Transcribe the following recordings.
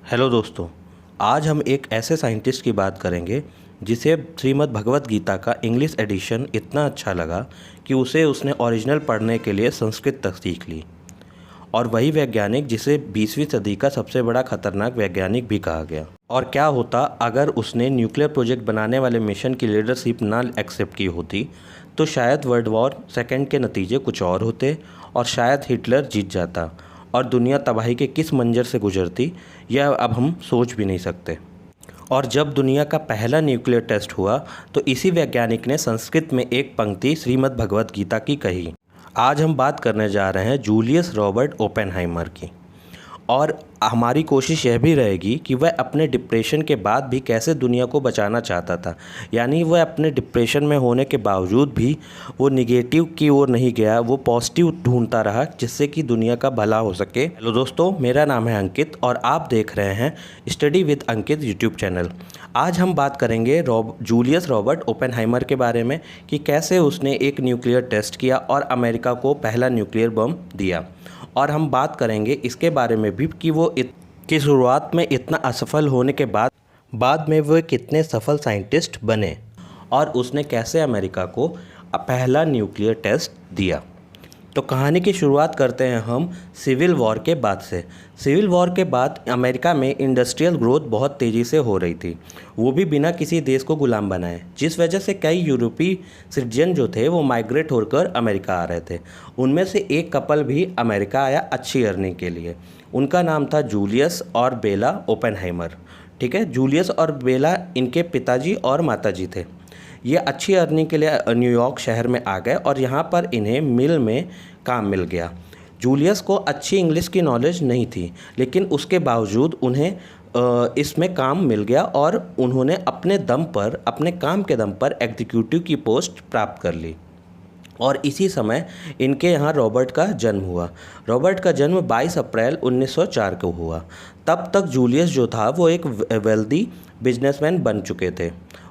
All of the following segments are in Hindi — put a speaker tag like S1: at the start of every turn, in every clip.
S1: हेलो दोस्तों, आज हम एक ऐसे साइंटिस्ट की बात करेंगे जिसे श्रीमद् भगवत गीता का इंग्लिश एडिशन इतना अच्छा लगा कि उसने ओरिजिनल पढ़ने के लिए संस्कृत तक सीख ली। और वही वैज्ञानिक जिसे 20वीं सदी का सबसे बड़ा खतरनाक वैज्ञानिक भी कहा गया। और क्या होता अगर उसने न्यूक्लियर प्रोजेक्ट बनाने वाले मिशन की लीडरशिप ना एक्सेप्ट की होती, तो शायद वर्ल्ड वॉर सेकेंड के नतीजे कुछ और होते और शायद हिटलर जीत जाता और दुनिया तबाही के किस मंजर से गुजरती यह अब हम सोच भी नहीं सकते। और जब दुनिया का पहला न्यूक्लियर टेस्ट हुआ तो इसी वैज्ञानिक ने संस्कृत में एक पंक्ति श्रीमद् भगवत गीता की कही। आज हम बात करने जा रहे हैं जूलियस रॉबर्ट ओपेनहाइमर की। और हमारी कोशिश यह भी रहेगी कि वह अपने डिप्रेशन के बाद भी कैसे दुनिया को बचाना चाहता था, यानी वह अपने डिप्रेशन में होने के बावजूद भी वो निगेटिव की ओर नहीं गया, वो पॉजिटिव ढूंढता रहा जिससे कि दुनिया का भला हो सके। हेलो दोस्तों, मेरा नाम है अंकित और आप देख रहे हैं study with Ankit YouTube channel. आज हम बात करेंगे जूलियस रॉबर्ट ओपेनहाइमर के बारे में कि कैसे उसने एक न्यूक्लियर टेस्ट किया और अमेरिका को पहला न्यूक्लियर बम दिया। और हम बात करेंगे इसके बारे में भी कि वो की शुरुआत में इतना असफल होने के बाद में वो कितने सफल साइंटिस्ट बने और उसने कैसे अमेरिका को पहला न्यूक्लियर टेस्ट दिया। तो कहानी की शुरुआत करते हैं हम सिविल वॉर के बाद से। सिविल वॉर के बाद अमेरिका में इंडस्ट्रियल ग्रोथ बहुत तेज़ी से हो रही थी, वो भी बिना किसी देश को गुलाम बनाए, जिस वजह से कई यूरोपीय सिटीजन जो थे वो माइग्रेट होकर अमेरिका आ रहे थे। उनमें से एक कपल भी अमेरिका आया अच्छी अर्निंग के लिए। उनका नाम था जूलियस और बेला ओपेनहाइमर। ठीक है, जूलियस और बेला इनके पिताजी और माताजी थे। ये अच्छी अर्निंग के लिए न्यूयॉर्क शहर में आ गए और यहाँ पर इन्हें मिल में काम मिल गया। जूलियस को अच्छी इंग्लिश की नॉलेज नहीं थी, लेकिन उसके बावजूद उन्हें इसमें काम मिल गया और उन्होंने अपने काम के दम पर एग्जीक्यूटिव की पोस्ट प्राप्त कर ली। और इसी समय इनके यहाँ रॉबर्ट का जन्म हुआ। रॉबर्ट का जन्म 22 अप्रैल 1904 को हुआ। तब तक जूलियस जो था वो एक वेल्दी बिजनेसमैन बन चुके थे।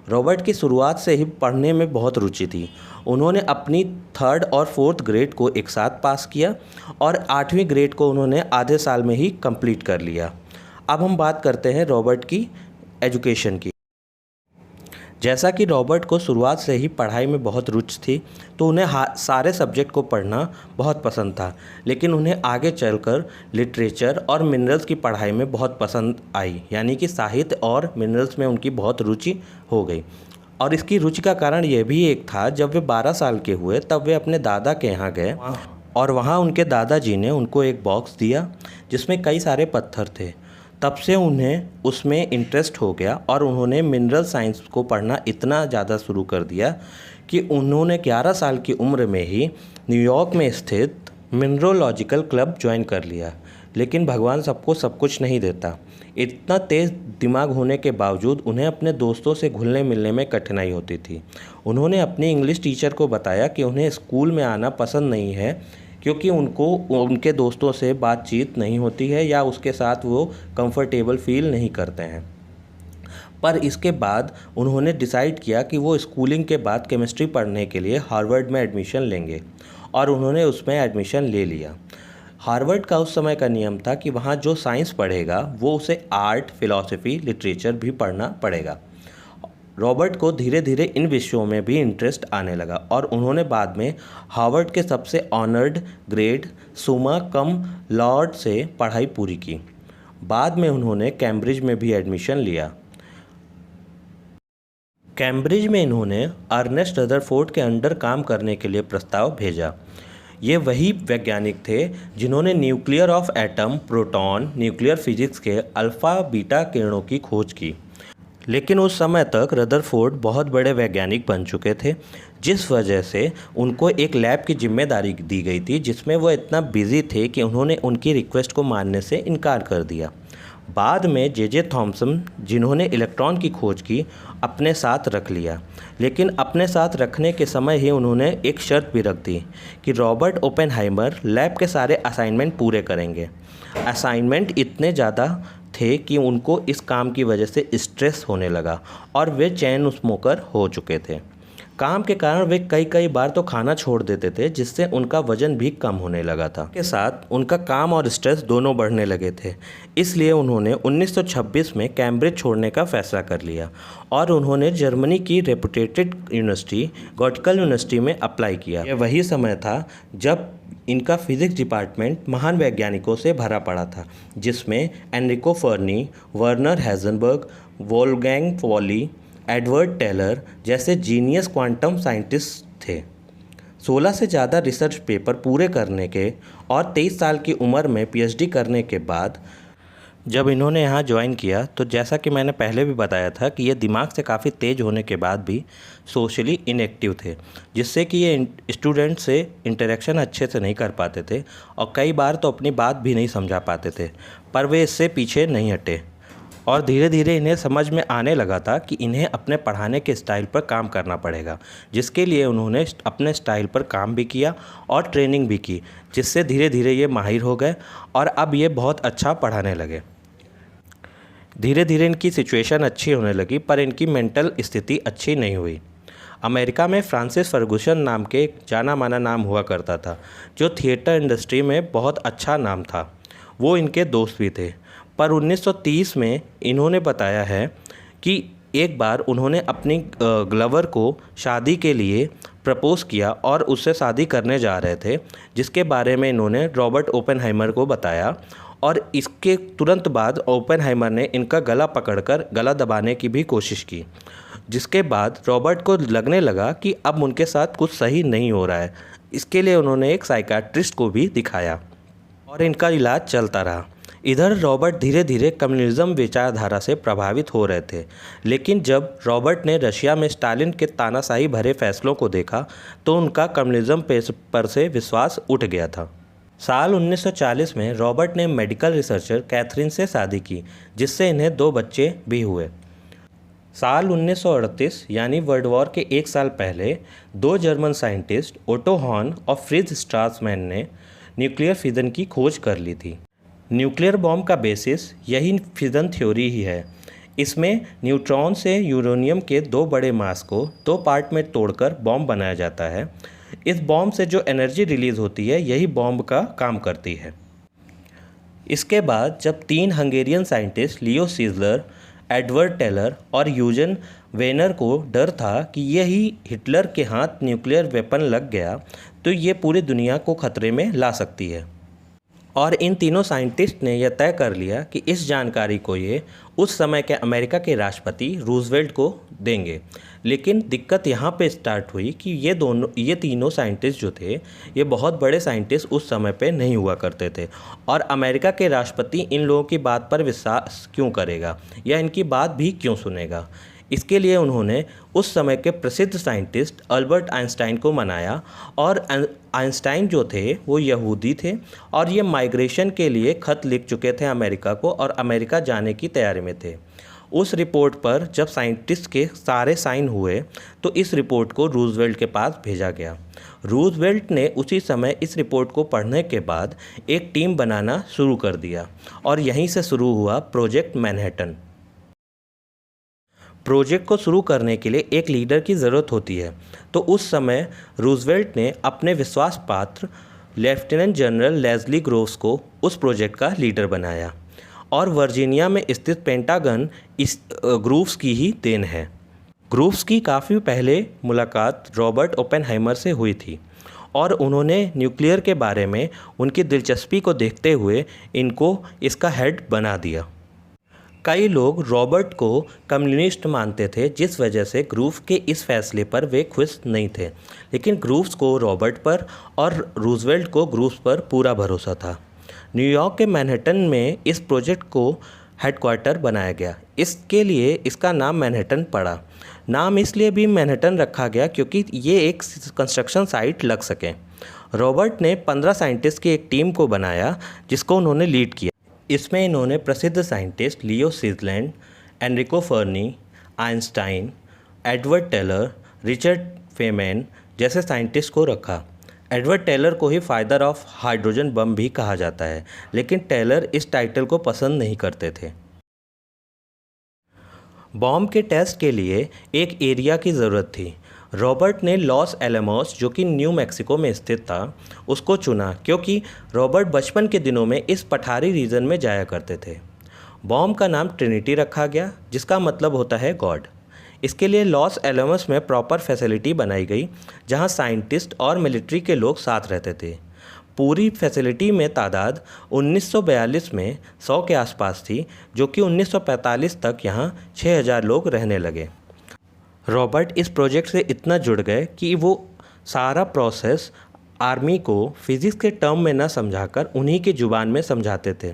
S1: रॉबर्ट की शुरुआत से ही पढ़ने में बहुत रुचि थी। उन्होंने अपनी 3rd और 4th ग्रेड को एक साथ पास किया और 8वीं ग्रेड को उन्होंने आधे साल में ही कंप्लीट कर लिया। अब हम बात करते हैं रॉबर्ट की एजुकेशन की। जैसा कि रॉबर्ट को शुरुआत से ही पढ़ाई में बहुत रुचि थी, तो उन्हें सारे सब्जेक्ट को पढ़ना बहुत पसंद था, लेकिन उन्हें आगे चलकर लिटरेचर और मिनरल्स की पढ़ाई में बहुत पसंद आई, यानी कि साहित्य और मिनरल्स में उनकी बहुत रुचि हो गई। और इसकी रुचि का कारण यह भी एक था, जब वे 12 साल के हुए तब वे अपने दादा के यहाँ गए और वहाँ उनके दादाजी ने उनको एक बॉक्स दिया जिसमें कई सारे पत्थर थे। तब से उन्हें उसमें इंटरेस्ट हो गया और उन्होंने मिनरल साइंस को पढ़ना इतना ज़्यादा शुरू कर दिया कि उन्होंने 11 साल की उम्र में ही न्यूयॉर्क में स्थित मिनरोलॉजिकल क्लब ज्वाइन कर लिया। लेकिन भगवान सबको सब कुछ नहीं देता। इतना तेज़ दिमाग होने के बावजूद उन्हें अपने दोस्तों से घुलने मिलने में कठिनाई होती थी। उन्होंने अपनी इंग्लिश टीचर को बताया कि उन्हें स्कूल में आना पसंद नहीं है क्योंकि उनको उनके दोस्तों से बातचीत नहीं होती है या उसके साथ वो कंफर्टेबल फील नहीं करते हैं। पर इसके बाद उन्होंने डिसाइड किया कि वो स्कूलिंग के बाद केमिस्ट्री पढ़ने के लिए हार्वर्ड में एडमिशन लेंगे और उन्होंने उसमें एडमिशन ले लिया। हार्वर्ड का उस समय का नियम था कि वहाँ जो साइंस पढ़ेगा वो उसे आर्ट, फिलॉसफी, लिटरेचर भी पढ़ना पड़ेगा। रॉबर्ट को धीरे धीरे इन विषयों में भी इंटरेस्ट आने लगा और उन्होंने बाद में हार्वर्ड के सबसे ऑनर्ड ग्रेड सुमा कम लॉर्ड से पढ़ाई पूरी की। बाद में उन्होंने कैम्ब्रिज में भी एडमिशन लिया। कैम्ब्रिज में इन्होंने अर्नेस्ट रदरफोर्ड के अंडर काम करने के लिए प्रस्ताव भेजा। ये वही वैज्ञानिक थे जिन्होंने nuclear of atom, proton, nuclear physics के अल्फ़ा बीटा किरणों की खोज की। लेकिन उस समय तक रदरफोर्ड बहुत बड़े वैज्ञानिक बन चुके थे, जिस वजह से उनको एक लैब की जिम्मेदारी दी गई थी जिसमें वो इतना बिजी थे कि उन्होंने उनकी रिक्वेस्ट को मानने से इनकार कर दिया। बाद में जे थॉमसन, जिन्होंने इलेक्ट्रॉन की खोज की, अपने साथ रख लिया। लेकिन अपने साथ रखने के समय ही उन्होंने एक शर्त भी रख दी कि रॉबर्ट ओपेनहाइमर लैब के सारे असाइनमेंट पूरे करेंगे। असाइनमेंट इतने ज़्यादा थे कि उनको इस काम की वजह से स्ट्रेस होने लगा और वे चेन स्मोकर हो चुके थे। काम के कारण वे कई कई बार तो खाना छोड़ देते थे, जिससे उनका वजन भी कम होने लगा था। के साथ उनका काम और स्ट्रेस दोनों बढ़ने लगे थे। इसलिए उन्होंने 1926 में कैम्ब्रिज छोड़ने का फैसला कर लिया और उन्होंने जर्मनी की रेपुटेटेड यूनिवर्सिटी गॉटिकल यूनिवर्सिटी में अप्लाई किया। यह वही समय था जब इनका फिजिक्स डिपार्टमेंट महान वैज्ञानिकों से भरा पड़ा था, जिसमें Enrico Fermi, Werner Heisenberg, Wolfgang Pauli, Edward Teller जैसे जीनियस क्वांटम साइंटिस्ट थे। 16 से ज़्यादा रिसर्च पेपर पूरे करने के और 23 साल की उम्र में पीएचडी करने के बाद जब इन्होंने यहाँ ज्वाइन किया, तो जैसा कि मैंने पहले भी बताया था कि ये दिमाग से काफ़ी तेज़ होने के बाद भी सोशली इनएक्टिव थे, जिससे कि ये स्टूडेंट से इंटरेक्शन अच्छे से नहीं कर पाते थे और कई बार तो अपनी बात भी नहीं समझा पाते थे। पर वे इससे पीछे नहीं हटे और धीरे धीरे इन्हें समझ में आने लगा था कि इन्हें अपने पढ़ाने के स्टाइल पर काम करना पड़ेगा, जिसके लिए उन्होंने अपने स्टाइल पर काम भी किया और ट्रेनिंग भी की, जिससे धीरे धीरे ये माहिर हो गए और अब ये बहुत अच्छा पढ़ाने लगे। धीरे धीरे इनकी सिचुएशन अच्छी होने लगी, पर इनकी मेंटल स्थिति अच्छी नहीं हुई। अमेरिका में फ्रांसिस फर्गुसन नाम के एक जाना माना नाम हुआ करता था, जो थिएटर इंडस्ट्री में बहुत अच्छा नाम था। वो इनके दोस्त भी थे। पर 1930 में इन्होंने बताया है कि एक बार उन्होंने अपनी ग्लवर को शादी के लिए प्रपोज़ किया और उससे शादी करने जा रहे थे, जिसके बारे में इन्होंने रॉबर्ट ओपेनहाइमर को बताया और इसके तुरंत बाद ओपेनहाइमर ने इनका गला पकड़कर गला दबाने की भी कोशिश की, जिसके बाद रॉबर्ट को लगने लगा कि अब उनके साथ कुछ सही नहीं हो रहा है। इसके लिए उन्होंने एक साइकियाट्रिस्ट को भी दिखाया और इनका इलाज चलता रहा। इधर रॉबर्ट धीरे धीरे कम्युनिज्म विचारधारा से प्रभावित हो रहे थे, लेकिन जब रॉबर्ट ने रशिया में स्टालिन के तानाशाही भरे फैसलों को देखा तो उनका कम्युनिज्म पर से विश्वास उठ गया था। साल 1940 में रॉबर्ट ने मेडिकल रिसर्चर कैथरीन से शादी की, जिससे इन्हें 2 बच्चे भी हुए। साल 1938 यानी वर्ल्ड वॉर के 1 साल पहले 2 जर्मन साइंटिस्ट ओटो हॉर्न और फ्रिज स्ट्रासमैन ने न्यूक्लियर फिजन की खोज कर ली थी। न्यूक्लियर बॉम्ब का बेसिस यही फिजन थ्योरी ही है। इसमें न्यूट्रॉन से यूरेनियम के 2 बड़े मास को 2 पार्ट में तोड़कर बॉम्ब बनाया जाता है। इस बॉम्ब से जो एनर्जी रिलीज़ होती है, यही बॉम्ब का काम करती है। इसके बाद जब 3 हंगेरियन साइंटिस्ट लियो सीजलर, एडवर्ड टेलर और यूजन वेनर को डर था कि यही हिटलर के हाथ न्यूक्लियर वेपन लग गया तो ये पूरी दुनिया को खतरे में ला सकती है, और इन तीनों साइंटिस्ट ने यह तय कर लिया कि इस जानकारी को ये उस समय के अमेरिका के राष्ट्रपति रूजवेल्ट को देंगे। लेकिन दिक्कत यहाँ पे स्टार्ट हुई कि ये तीनों साइंटिस्ट जो थे, ये बहुत बड़े साइंटिस्ट उस समय पे नहीं हुआ करते थे और अमेरिका के राष्ट्रपति इन लोगों की बात पर विश्वास क्यों करेगा या इनकी बात भी क्यों सुनेगा। इसके लिए उन्होंने उस समय के प्रसिद्ध साइंटिस्ट अल्बर्ट आइंस्टाइन को मनाया, और आइंस्टाइन जो थे वो यहूदी थे और ये माइग्रेशन के लिए ख़त लिख चुके थे अमेरिका को और अमेरिका जाने की तैयारी में थे। उस रिपोर्ट पर जब साइंटिस्ट के सारे साइन हुए तो इस रिपोर्ट को रूजवेल्ट के पास भेजा गया। रूजवेल्ट ने उसी समय इस रिपोर्ट को पढ़ने के बाद एक टीम बनाना शुरू कर दिया और यहीं से शुरू हुआ प्रोजेक्ट मैनहट्टन। प्रोजेक्ट को शुरू करने के लिए एक लीडर की ज़रूरत होती है, तो उस समय रूजवेल्ट ने अपने विश्वास पात्र लेफ्टिनेंट जनरल लेस्ली ग्रोव्स को उस प्रोजेक्ट का लीडर बनाया और वर्जीनिया में स्थित पेंटागन इस ग्रोव्स की ही देन है। ग्रोव्स की काफ़ी पहले मुलाकात रॉबर्ट ओपेनहाइमर से हुई थी और उन्होंने न्यूक्लियर के बारे में उनकी दिलचस्पी को देखते हुए इनको इसका हेड बना दिया। कई लोग रॉबर्ट को कम्युनिस्ट मानते थे, जिस वजह से ग्रूव्स के इस फैसले पर वे खुश नहीं थे, लेकिन ग्रूव्स को रॉबर्ट पर और रूजवेल्ट को ग्रूव्स पर पूरा भरोसा था। न्यूयॉर्क के मैनहट्टन में इस प्रोजेक्ट को हेडक्वार्टर बनाया गया। इसके लिए इसका नाम मैनहट्टन पड़ा। नाम इसलिए भी मैनहट्टन रखा गया क्योंकि ये एक कंस्ट्रक्शन साइट लग सके। रॉबर्ट ने 15 साइंटिस्ट की एक टीम को बनाया जिसको उन्होंने लीड किया। इसमें इन्होंने प्रसिद्ध scientist Leo Szilard, Enrico Fermi, Einstein, Edward Teller, Richard Feynman जैसे साइंटिस्ट को रखा। एडवर्ड टेलर को ही फादर ऑफ हाइड्रोजन बम भी कहा जाता है, लेकिन टेलर इस टाइटल को पसंद नहीं करते थे। बॉम्ब के टेस्ट के लिए एक एरिया की ज़रूरत थी। रॉबर्ट ने लॉस एलमोस, जो कि न्यू मैक्सिको में स्थित था, उसको चुना क्योंकि रॉबर्ट बचपन के दिनों में इस पठारी रीजन में जाया करते थे। बॉम्ब का नाम ट्रिनिटी रखा गया, जिसका मतलब होता है गॉड। इसके लिए लॉस एलमोस में प्रॉपर फैसिलिटी बनाई गई, जहां साइंटिस्ट और मिलिट्री के लोग साथ रहते थे। पूरी फैसिलिटी में तादाद 1942 में 100 के आसपास थी, जो कि 1945 तक यहाँ 6000 लोग रहने लगे। रॉबर्ट इस प्रोजेक्ट से इतना जुड़ गए कि वो सारा प्रोसेस आर्मी को फिज़िक्स के टर्म में ना समझाकर उन्हीं की ज़ुबान में समझाते थे।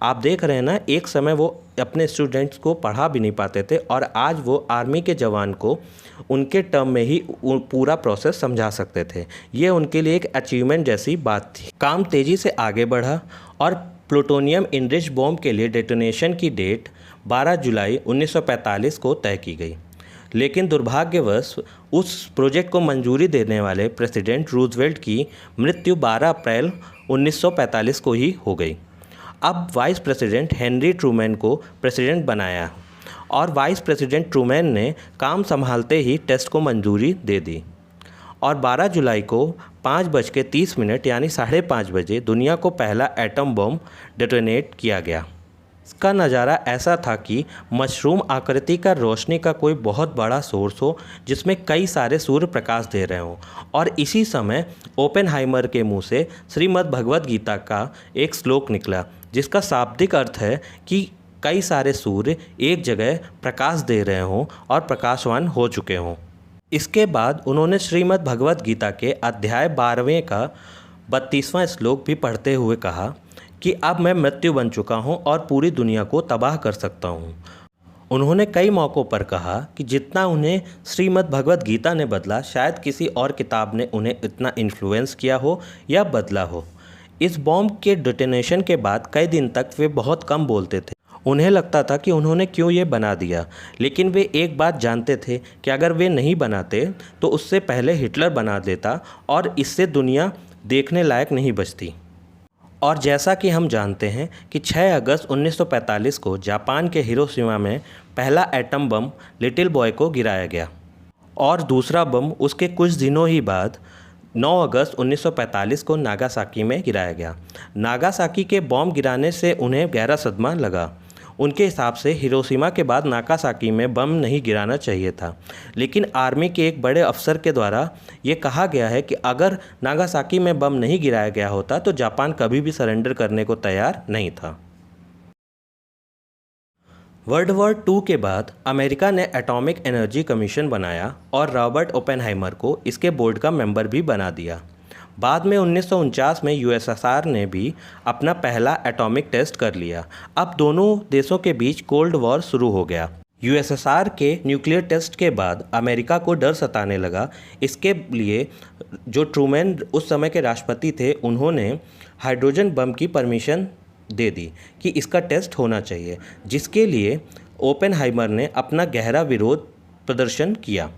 S1: आप देख रहे हैं ना, एक समय वो अपने स्टूडेंट्स को पढ़ा भी नहीं पाते थे और आज वो आर्मी के जवान को उनके टर्म में ही पूरा प्रोसेस समझा सकते थे। ये उनके लिए एक अचीवमेंट जैसी बात थी। काम तेज़ी से आगे बढ़ा और प्लूटोनियम इनरिच्ड बॉम्ब के लिए डेटोनेशन की डेट 12 जुलाई 1945 को तय की गई, लेकिन दुर्भाग्यवश उस प्रोजेक्ट को मंजूरी देने वाले प्रेसिडेंट रूजवेल्ट की मृत्यु 12 अप्रैल 1945 को ही हो गई। अब वाइस प्रेसिडेंट हेनरी ट्रूमैन को प्रेसिडेंट बनाया और वाइस प्रेसिडेंट ट्रूमैन ने काम संभालते ही टेस्ट को मंजूरी दे दी और 12 जुलाई को 5:30 यानी 5:30 बजे दुनिया को पहला एटम बम डेटोनेट किया गया। इसका नज़ारा ऐसा था कि मशरूम आकृति का रोशनी का कोई बहुत बड़ा सोर्स हो, जिसमें कई सारे सूर्य प्रकाश दे रहे हों, और इसी समय ओपेनहाइमर के मुंह से श्रीमद् भगवद गीता का एक श्लोक निकला, जिसका शाब्दिक अर्थ है कि कई सारे सूर्य एक जगह प्रकाश दे रहे हों और प्रकाशवान हो चुके हों। इसके बाद उन्होंने श्रीमद् भगवद गीता के अध्याय 12वें का 32वां श्लोक भी पढ़ते हुए कहा कि अब मैं मृत्यु बन चुका हूं और पूरी दुनिया को तबाह कर सकता हूं। उन्होंने कई मौक़ों पर कहा कि जितना उन्हें श्रीमद् भगवद गीता ने बदला, शायद किसी और किताब ने उन्हें इतना इन्फ्लुएंस किया हो या बदला हो। इस बॉम्ब के डेटोनेशन के बाद कई दिन तक वे बहुत कम बोलते थे। उन्हें लगता था कि उन्होंने क्यों ये बना दिया, लेकिन वे एक बात जानते थे कि अगर वे नहीं बनाते तो उससे पहले हिटलर बना देता और इससे दुनिया देखने लायक नहीं बचती। और जैसा कि हम जानते हैं कि 6 अगस्त 1945 को जापान के हिरोशिमा में पहला एटम बम लिटिल बॉय को गिराया गया और दूसरा बम उसके कुछ दिनों ही बाद 9 अगस्त 1945 को नागासाकी में गिराया गया। नागासाकी के बॉम्ब गिराने से उन्हें गहरा सदमा लगा। उनके हिसाब से हिरोशिमा के बाद नागासाकी में बम नहीं गिराना चाहिए था, लेकिन आर्मी के एक बड़े अफसर के द्वारा ये कहा गया है कि अगर नागासाकी में बम नहीं गिराया गया होता तो जापान कभी भी सरेंडर करने को तैयार नहीं था। वर्ल्ड वॉर 2 के बाद अमेरिका ने एटॉमिक एनर्जी कमीशन बनाया और रॉबर्ट ओपेनहाइमर को इसके बोर्ड का मेंबर भी बना दिया। बाद में 1949 में यूएसएसआर ने भी अपना पहला एटॉमिक टेस्ट कर लिया। अब दोनों देशों के बीच कोल्ड वॉर शुरू हो गया। यूएसएसआर के न्यूक्लियर टेस्ट के बाद अमेरिका को डर सताने लगा। इसके लिए जो ट्रूमैन उस समय के राष्ट्रपति थे, उन्होंने हाइड्रोजन बम की परमिशन दे दी कि इसका टेस्ट होना चाहिए, जिसके लिए ओपेनहाइमर ने अपना गहरा विरोध प्रदर्शन किया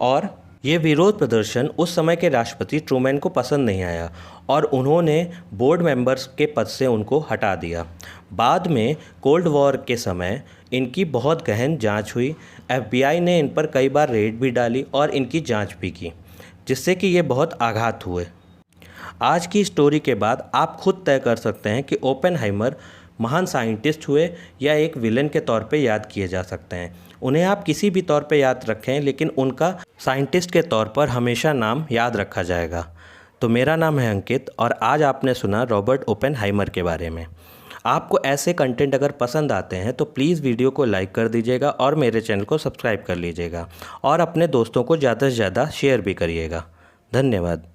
S1: और ये विरोध प्रदर्शन उस समय के राष्ट्रपति ट्रूमैन को पसंद नहीं आया और उन्होंने बोर्ड मेंबर्स के पद से उनको हटा दिया। बाद में कोल्ड वॉर के समय इनकी बहुत गहन जांच हुई। एफबीआई ने इन पर कई बार रेड भी डाली और इनकी जांच भी की, जिससे कि ये बहुत आघात हुए। आज की स्टोरी के बाद आप खुद तय कर सकते हैं कि ओपेनहाइमर महान साइंटिस्ट हुए या एक विलन के तौर पे याद किए जा सकते हैं। उन्हें आप किसी भी तौर पे याद रखें, लेकिन उनका साइंटिस्ट के तौर पर हमेशा नाम याद रखा जाएगा। तो मेरा नाम है अंकित और आज आपने सुना रॉबर्ट ओपेनहाइमर के बारे में। आपको ऐसे कंटेंट अगर पसंद आते हैं तो प्लीज़ वीडियो को लाइक कर दीजिएगा और मेरे चैनल को सब्सक्राइब कर लीजिएगा और अपने दोस्तों को ज़्यादा से ज़्यादा शेयर भी करिएगा। धन्यवाद।